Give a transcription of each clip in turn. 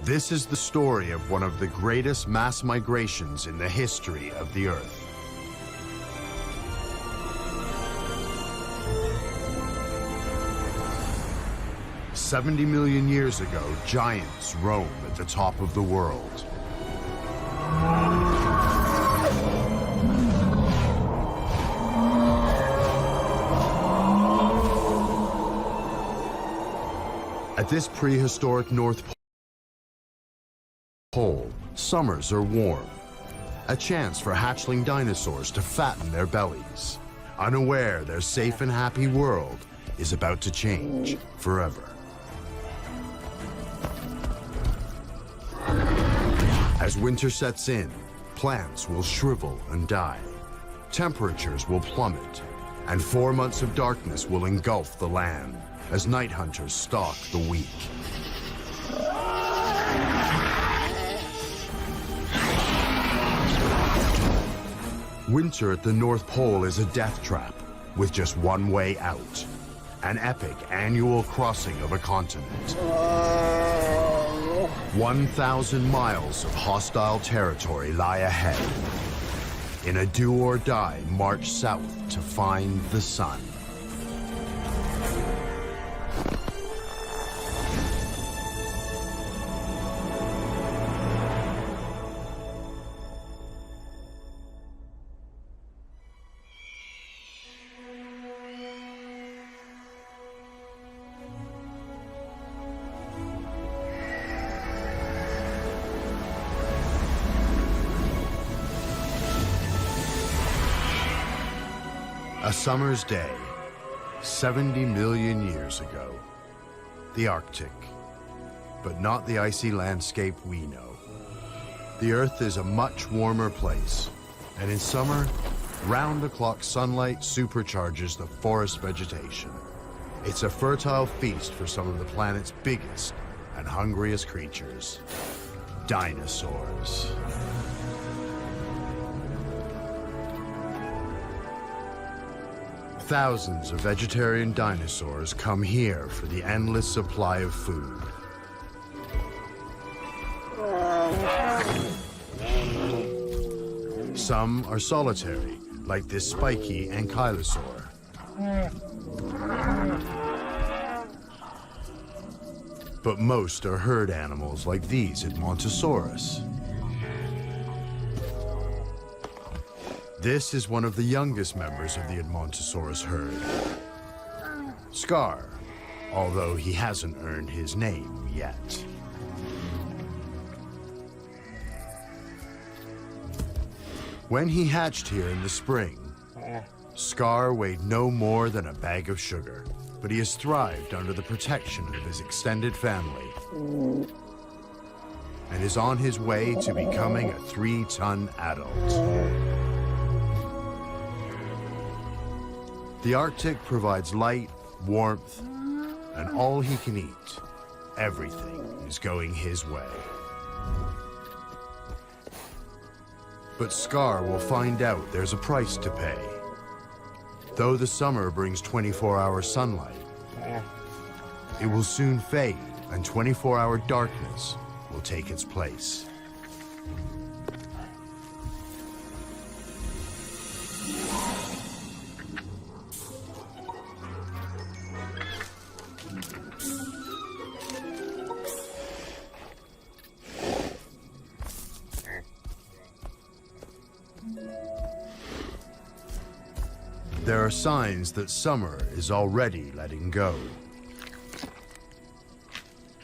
This is the story of one of the greatest mass migrations in the history of the Earth. "70 million years ago, giants roamed at the top of the world. At this prehistoric North Pole, summers are warm, a chance for hatchling dinosaurs to fatten their bellies, unaware their safe and happy world is about to change forever. As winter sets in, plants will shrivel and die, temperatures will plummet, and 4 months of darkness will engulf the land as night hunters stalk the weak. Winter at the North Pole is a death trap with just one way out, an epic annual crossing of a continent. 1,000 miles of hostile territory lie ahead. In a do-or-die march south to find the sun. A summer's day, 70 million years ago. The Arctic, but not the icy landscape we know. The Earth is a much warmer place, and in summer, round-the-clock sunlight supercharges the forest vegetation. It's a fertile feast for some of the planet's biggest and hungriest creatures, dinosaurs. Thousands of vegetarian dinosaurs come here for the endless supply of food. Some are solitary, like this spiky ankylosaur. But most are herd animals like these Edmontosaurus. This is one of the youngest members of the Edmontosaurus herd, Scar, although he hasn't earned his name yet. When he hatched here in the spring, Scar weighed no more than a bag of sugar, but he has thrived under the protection of his extended family and is on his way to becoming a 3-ton adult. The Arctic provides light, warmth, and all he can eat. Everything is going his way. But Scar will find out there's a price to pay. Though the summer brings 24-hour sunlight, it will soon fade, and 24-hour darkness will take its place. There are signs that summer is already letting go,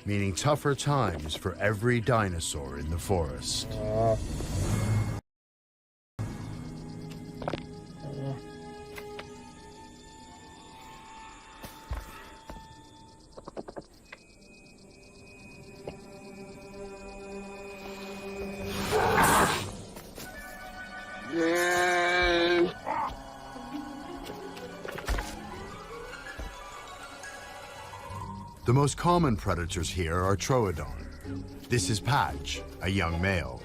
meaning tougher times for every dinosaur in the forest. The most common predators here are Troodon. This is Patch, a young male.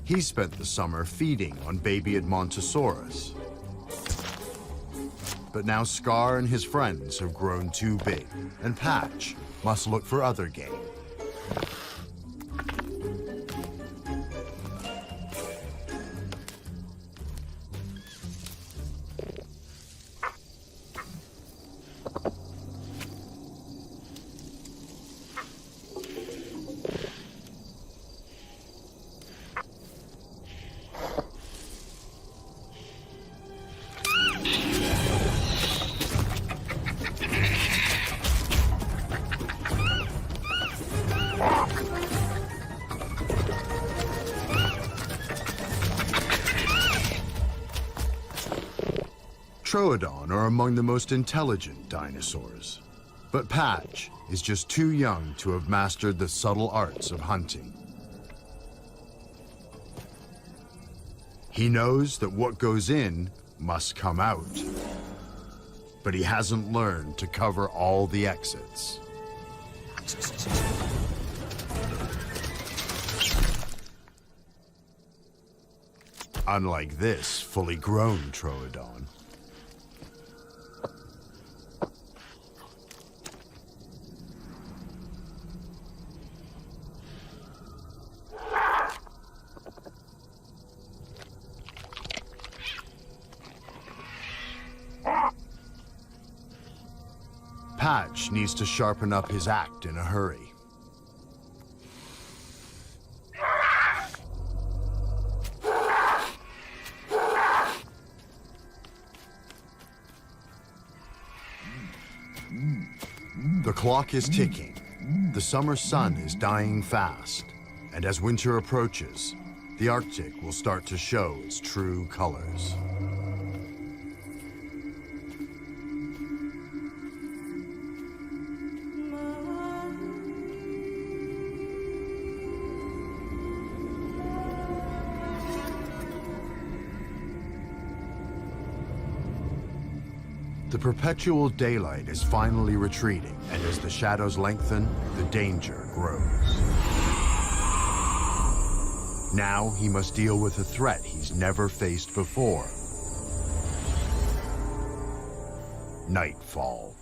He spent the summer feeding on baby Edmontosaurus. But now Scar and his friends have grown too big, and Patch must look for other game. Troodon are among the most intelligent dinosaurs, but Patch is just too young to have mastered the subtle arts of hunting. He knows that what goes in must come out, but he hasn't learned to cover all the exits. Unlike this fully grown Troodon. Patch needs to sharpen up his act in a hurry. The clock is ticking. The summer sun is dying fast. And as winter approaches, the Arctic will start to show its true colors. The perpetual daylight is finally retreating, and as the shadows lengthen, the danger grows. Now he must deal with a threat he's never faced before. Nightfall.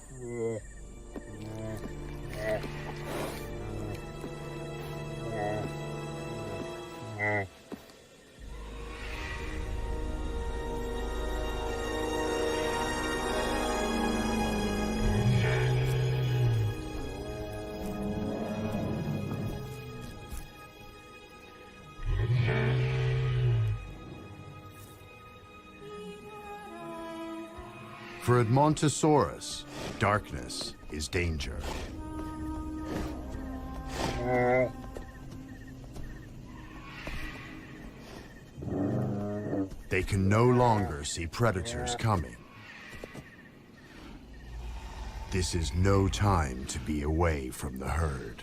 For Edmontosaurus, darkness is danger. They can no longer see predators coming. This is no time to be away from the herd.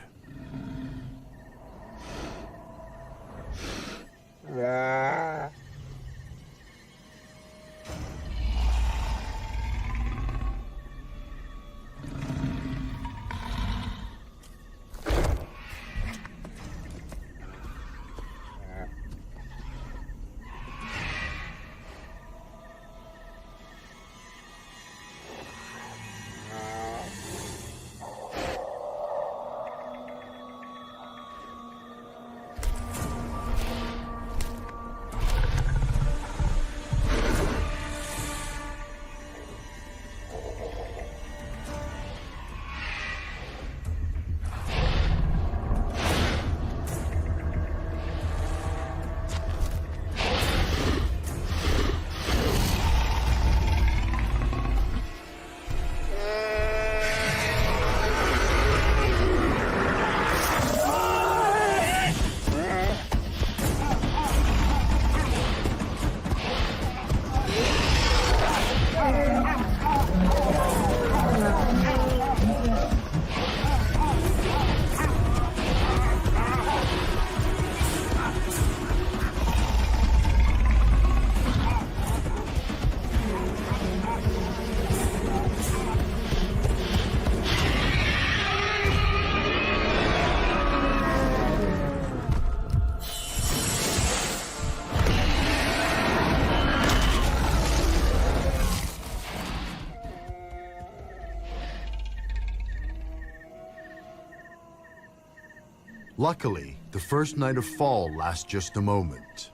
Luckily, the first night of fall lasts just a moment.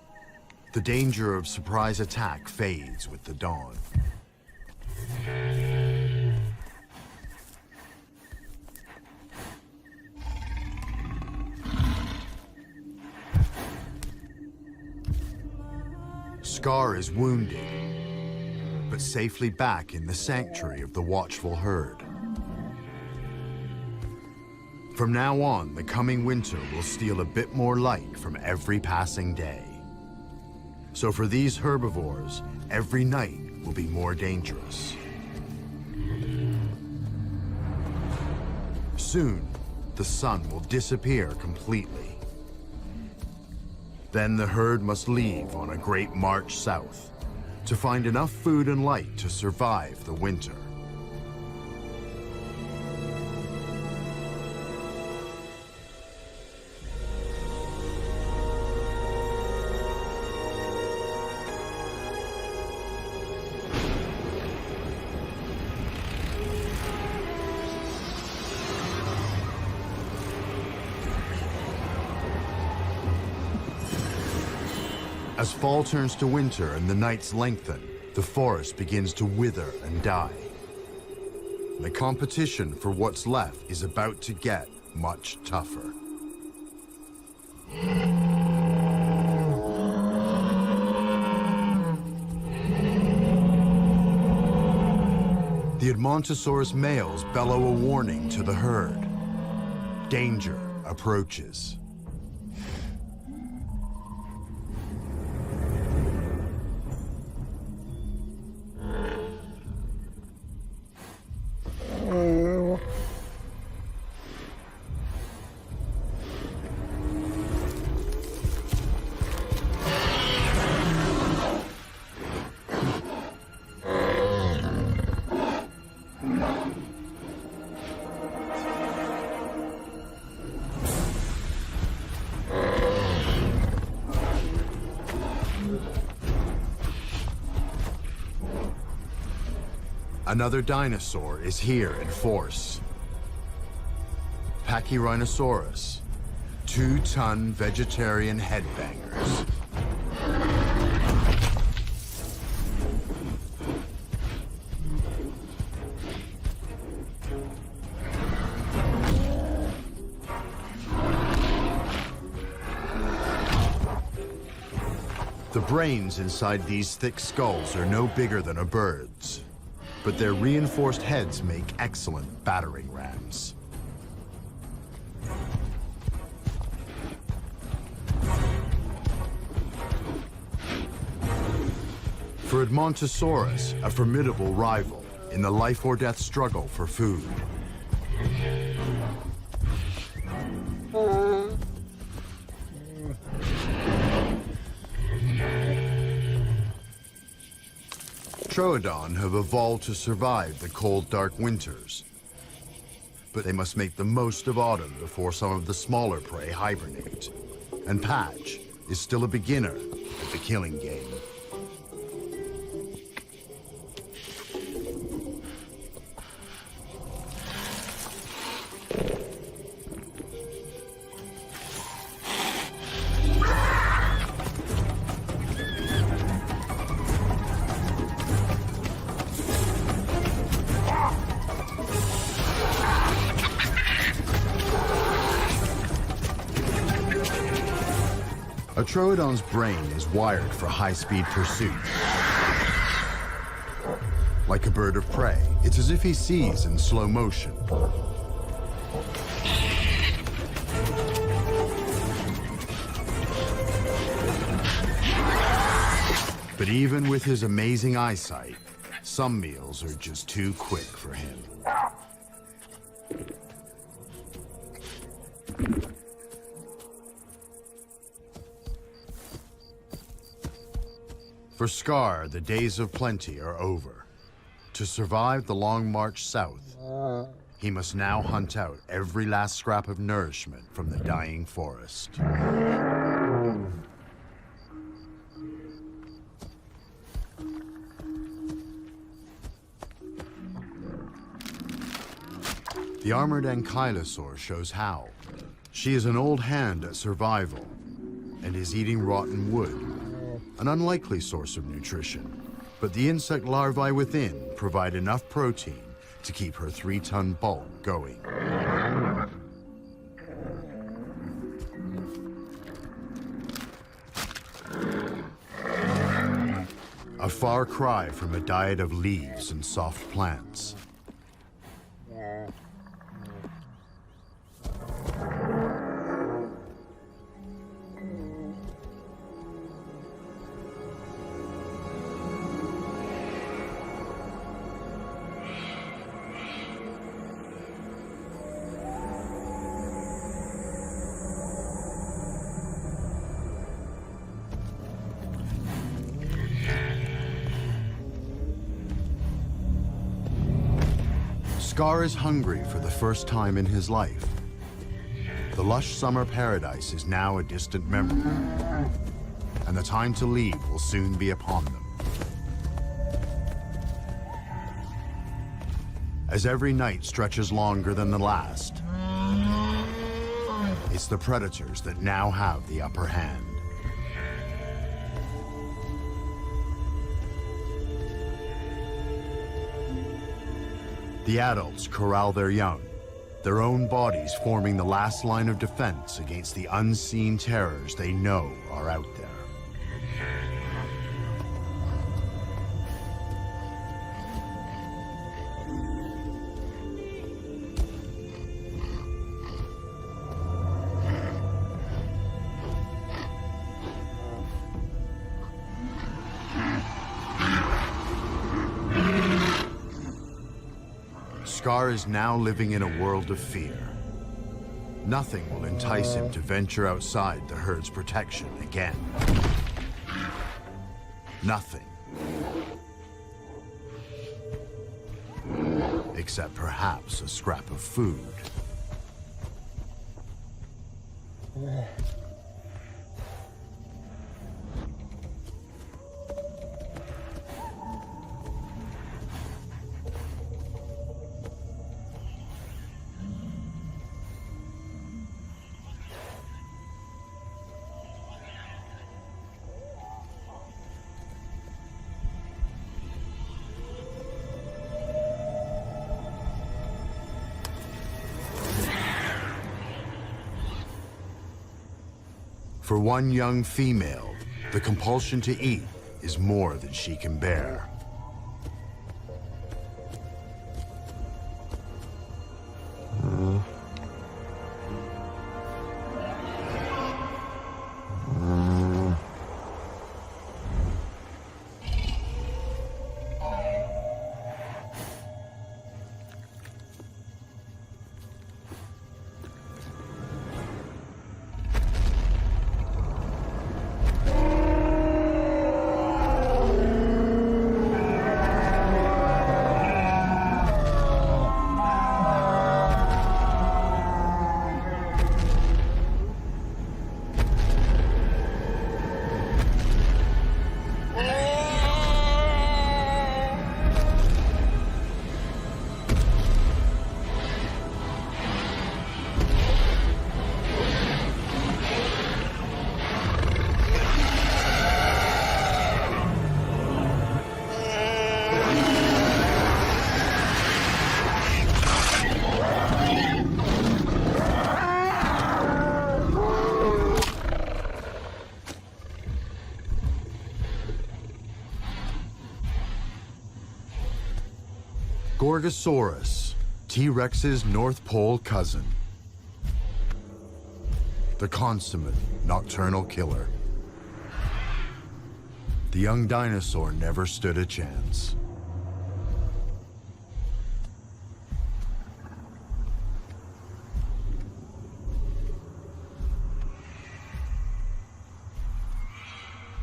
The danger of surprise attack fades with the dawn. Scar is wounded, but safely back in the sanctuary of the watchful herd. From now on, the coming winter will steal a bit more light from every passing day. So for these herbivores, every night will be more dangerous. Soon, the sun will disappear completely. Then the herd must leave on a great march south to find enough food and light to survive the winter. As fall turns to winter and the nights lengthen, the forest begins to wither and die. The competition for what's left is about to get much tougher. The Edmontosaurus males bellow a warning to the herd. Danger approaches. Another dinosaur is here in force. Pachyrhinosaurus, 2-ton vegetarian headbangers. The brains inside these thick skulls are no bigger than a bird's, but their reinforced heads make excellent battering rams. For Edmontosaurus, a formidable rival in the life-or-death struggle for food. Troodon have evolved to survive the cold, dark winters, but they must make the most of autumn before some of the smaller prey hibernate. And Patch is still a beginner at the killing game. A Troodon's brain is wired for high-speed pursuit. Like a bird of prey, it's as if he sees in slow motion. But even with his amazing eyesight, some meals are just too quick for him. For Scar, the days of plenty are over. To survive the long march south, he must now hunt out every last scrap of nourishment from the dying forest. The armored ankylosaur shows how. She is an old hand at survival and is eating rotten wood, an unlikely source of nutrition. But the insect larvae within provide enough protein to keep her 3-ton bulk going. A far cry from a diet of leaves and soft plants. Scar is hungry for the first time in his life. The lush summer paradise is now a distant memory, and the time to leave will soon be upon them. As every night stretches longer than the last, it's the predators that now have the upper hand. The adults corral their young, their own bodies forming the last line of defense against the unseen terrors they know are out there. Scar is now living in a world of fear. Nothing will entice him to venture outside the herd's protection again. Nothing. Except perhaps a scrap of food. For one young female, the compulsion to eat is more than she can bear. Gorgosaurus, T-Rex's North Pole cousin. The consummate nocturnal killer. The young dinosaur never stood a chance.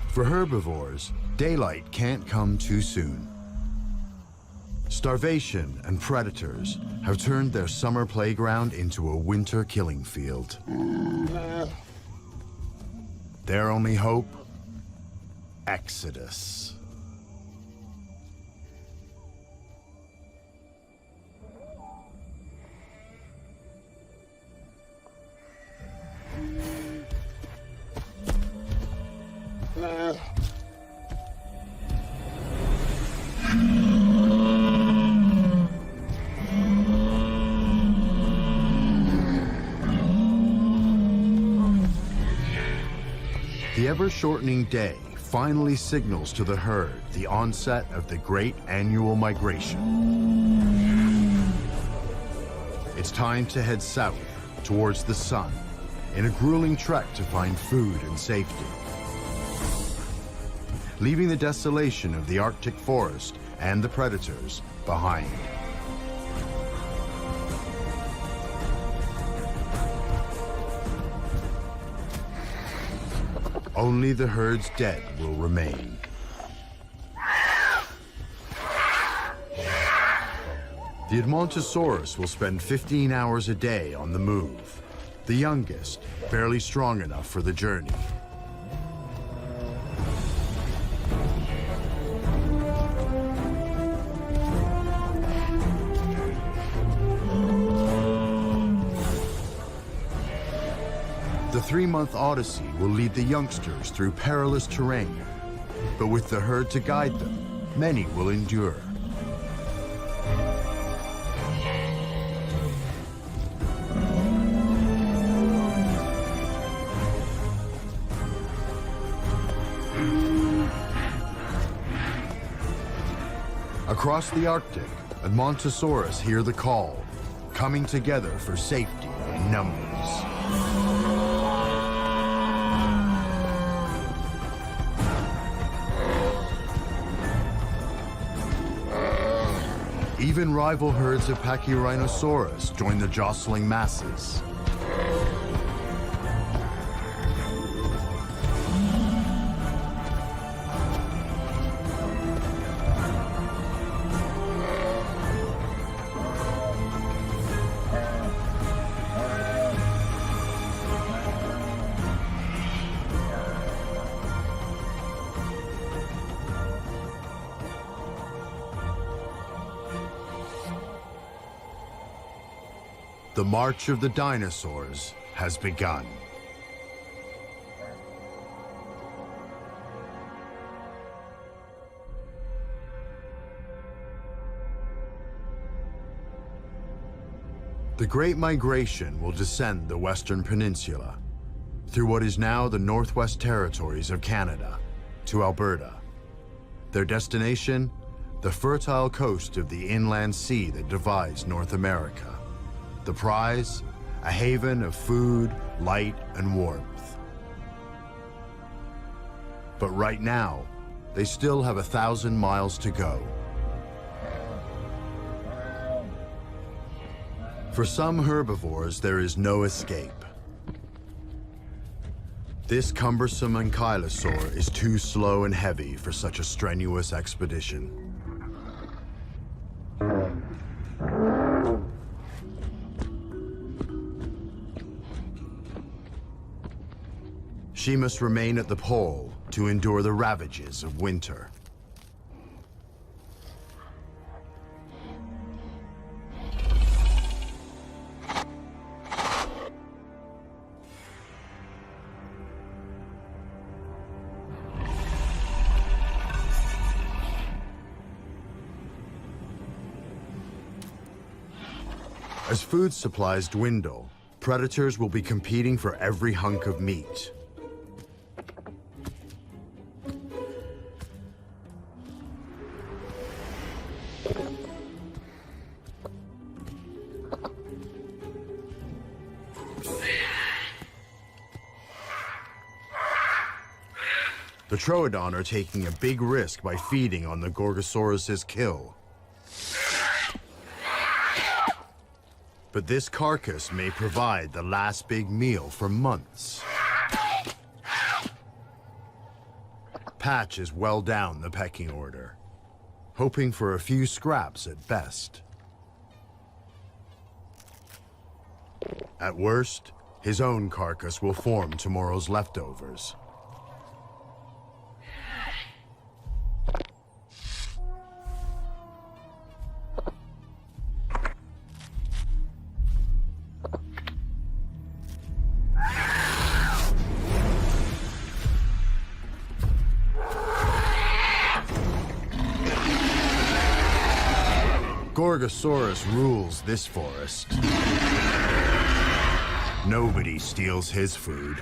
For herbivores, daylight can't come too soon. Starvation and predators have turned their summer playground into a winter killing field. Their only hope? Exodus. The ever-shortening day finally signals to the herd the onset of the great annual migration. It's time to head south towards the sun in a grueling trek to find food and safety. Leaving the desolation of the Arctic forest and the predators behind. Only the herd's dead will remain. The Edmontosaurus will spend 15 hours a day on the move, the youngest barely strong enough for the journey. The 3-month odyssey will lead the youngsters through perilous terrain, but with the herd to guide them, many will endure. Across the Arctic, Edmontosaurus hear the call, coming together for safety in numbers. Even rival herds of Pachyrhinosaurus join the jostling masses. The march of the dinosaurs has begun. The Great Migration will descend the Western Peninsula, through what is now the Northwest Territories of Canada, to Alberta. Their destination, the fertile coast of the inland sea that divides North America. The prize, a haven of food, light, and warmth. But right now, they still have 1,000 miles to go. For some herbivores, there is no escape. This cumbersome ankylosaur is too slow and heavy for such a strenuous expedition. She must remain at the pole to endure the ravages of winter. As food supplies dwindle, predators will be competing for every hunk of meat. The Troodon are taking a big risk by feeding on the Gorgosaurus's kill. But this carcass may provide the last big meal for months. Patch is well down the pecking order, hoping for a few scraps at best. At worst, his own carcass will form tomorrow's leftovers. Gorgosaurus rules this forest. Nobody steals his food.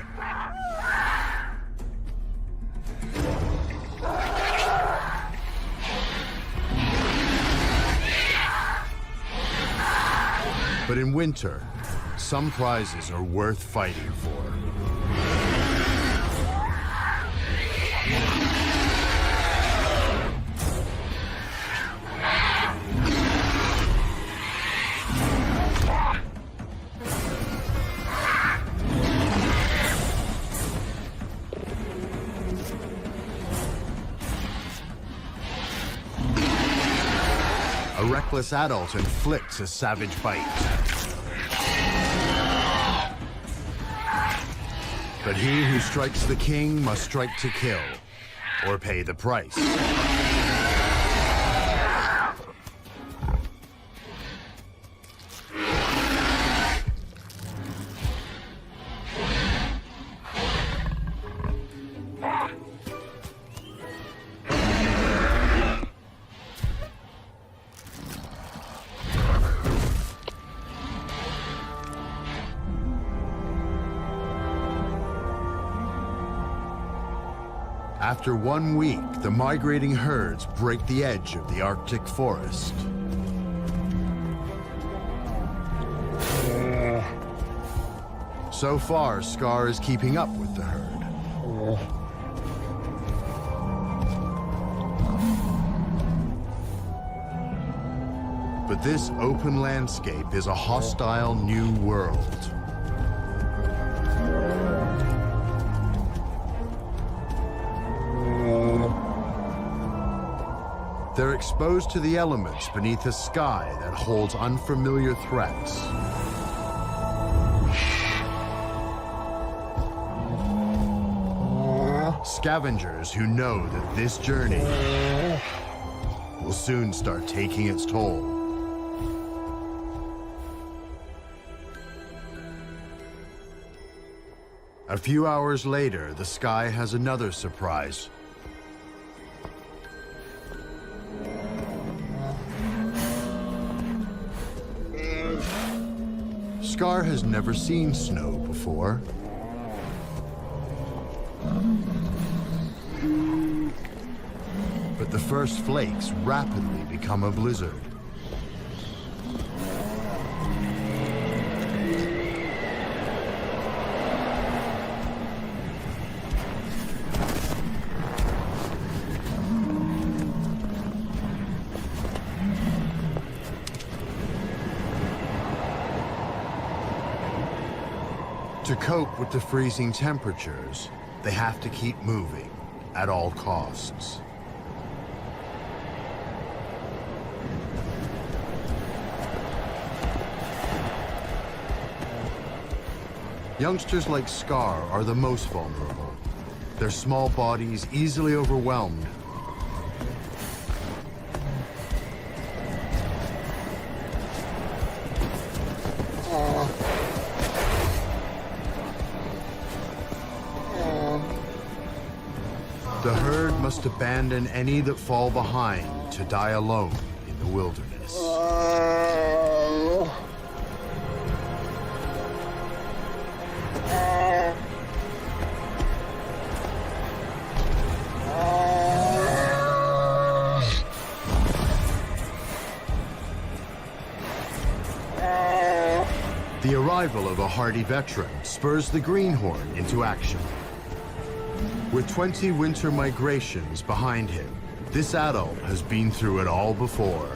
But in winter, some prizes are worth fighting for. A reckless adult inflicts a savage bite. But he who strikes the king must strike to kill, or pay the price. After 1 week, the migrating herds break the edge of the Arctic forest. So far, Scar is keeping up with the herd. But this open landscape is a hostile new world. They're exposed to the elements beneath a sky that holds unfamiliar threats. Scavengers who know that this journey will soon start taking its toll. A few hours later, the sky has another surprise. Scar has never seen snow before. But the first flakes rapidly become a blizzard. To cope with the freezing temperatures, they have to keep moving at all costs. Youngsters like Scar are the most vulnerable. Their small bodies easily overwhelmed. The herd must abandon any that fall behind to die alone in the wilderness. The arrival of a hardy veteran spurs the greenhorn into action. With 20 winter migrations behind him, this adult has been through it all before.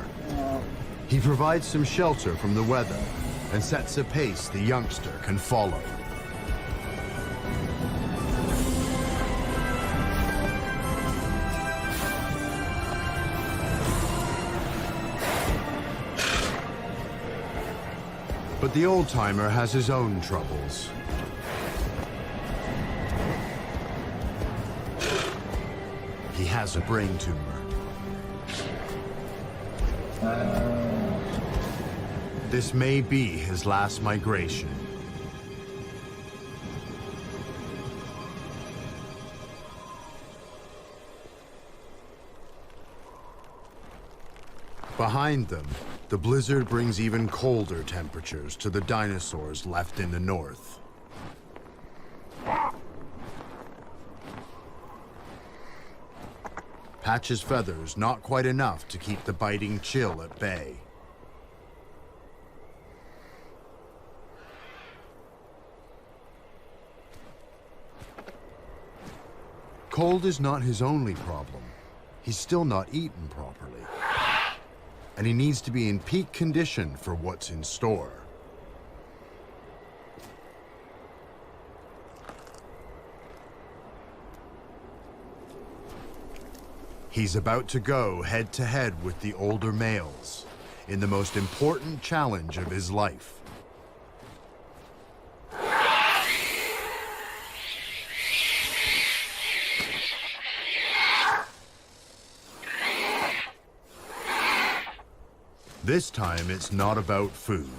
He provides some shelter from the weather and sets a pace the youngster can follow. But the old-timer has his own troubles. He has a brain tumor. This may be his last migration. Behind them, the blizzard brings even colder temperatures to the dinosaurs left in the north. Patch's feathers not quite enough to keep the biting chill at bay. cold is not his only problem. He's still not eaten properly. And he needs to be in peak condition for what's in store. He's about to go head-to-head with the older males in the most important challenge of his life. This time, it's not about food.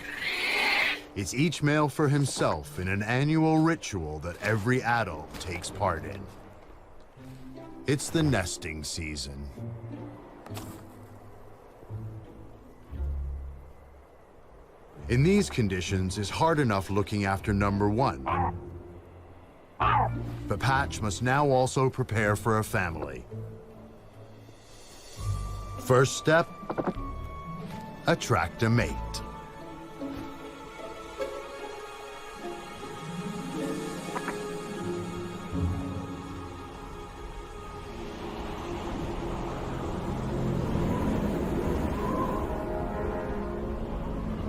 It's each male for himself in an annual ritual that every adult takes part in. It's the nesting season. In these conditions, it's hard enough looking after number one. But Patch must now also prepare for a family. First step, attract a mate.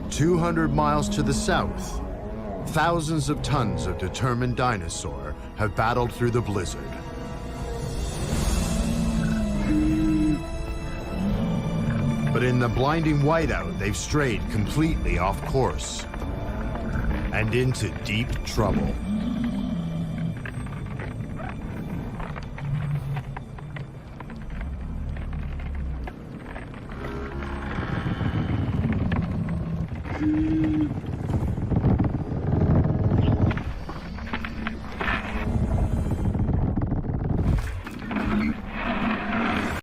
"200 miles to the south, thousands of tons of determined dinosaur have battled through the blizzard. But in the blinding whiteout, they've strayed completely off course and into deep trouble.